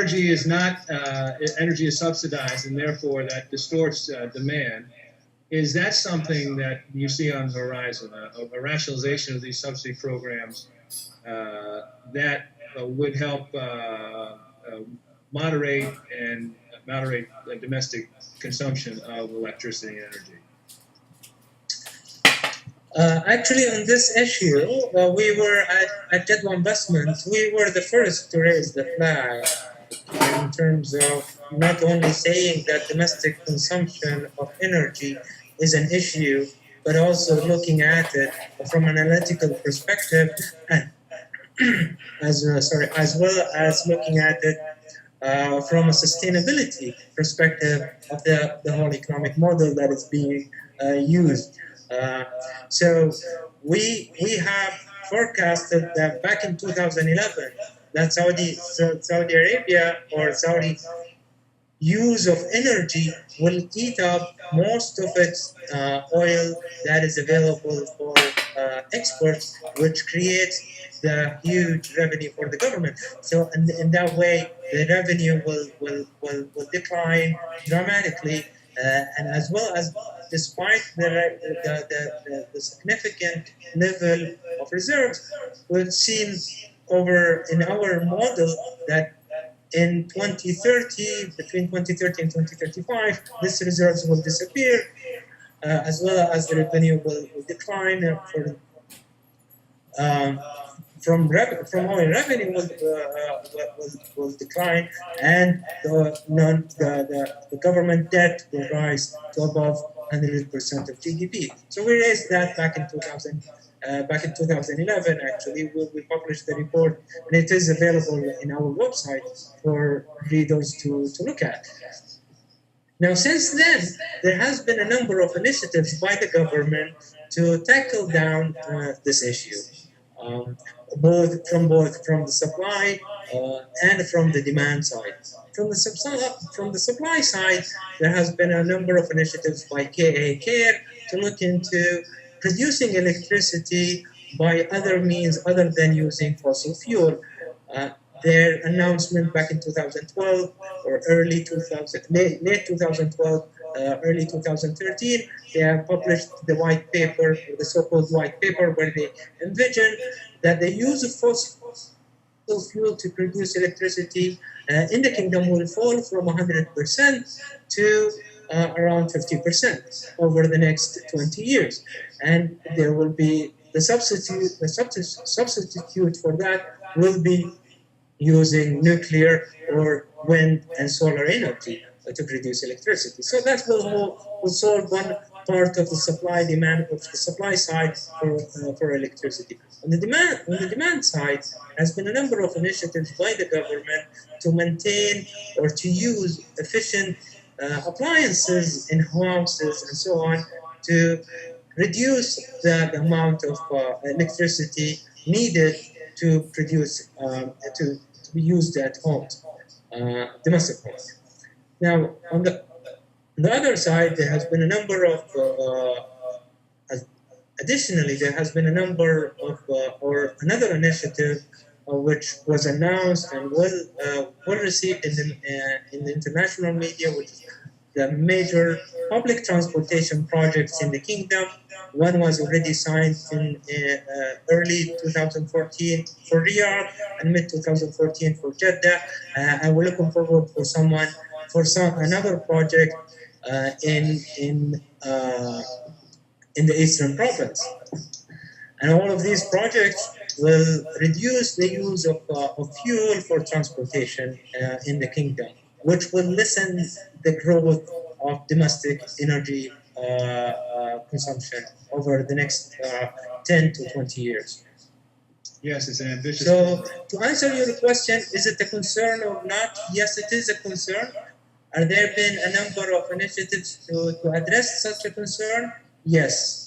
energy is not, energy is subsidized, and therefore that distorts demand. Is that something that you see on the horizon, a rationalization of these subsidy programs that would help moderate domestic consumption of electricity and energy? Actually, on this issue, we were at Jadwa Investment, we were the first to raise the flag in terms of not only saying that domestic consumption of energy is an issue, but also looking at it from an analytical perspective, and as well as looking at it from a sustainability perspective of the whole economic model that is being used. So we have forecasted that back in 2011 that Saudi Arabia or Saudi use of energy will eat up most of its oil that is available for exports, which creates the huge revenue for the government. So in that way, the revenue will decline dramatically, and as well as despite the significant level of reserves, we've seen in our model that in 2030, between 2030 and 2035, these reserves will disappear, as well as the revenue will decline. From oil revenue will decline, and the government debt will rise to above 100% of GDP. So we raised that back in 2011. Actually, we published the report, and it is available in our website for readers to look at. Now, since then, there has been a number of initiatives by the government to tackle down this issue. Both from the supply and from the demand side. From the supply side, there has been a number of initiatives by KA Care to look into producing electricity by other means other than using fossil fuel. Their announcement back in 2012 or late 2012, early 2013, they have published the white paper, the so-called white paper, where they envision that the use of fossil fuel to produce electricity in the kingdom will fall from 100% to around 50% over the next 20 years. And there will be the substitute for that will be using nuclear or wind and solar energy to produce electricity. So that will solve one part of the supply side for electricity. On the demand side, has been a number of initiatives by the government to maintain or to use efficient appliances in houses and so on to reduce the amount of electricity needed to produce to be used at homes, domestic homes. Now, on the other side, there has been a number of additionally, there has been a number of or another initiative which was announced and well received in the international media, which is the major public transportation projects in the kingdom. One was already signed in early 2014 for Riyadh and mid 2014 for Jeddah, and we're looking forward for another project in the Eastern Province. And all of these projects will reduce the use of fuel for transportation in the kingdom, which will lessen the growth of domestic energy consumption over the next 10 to 20 years. Yes, it's an ambitious. So, to answer your question, is it a concern or not? Yes, it is a concern. Are there been a number of initiatives to address such a concern? Yes.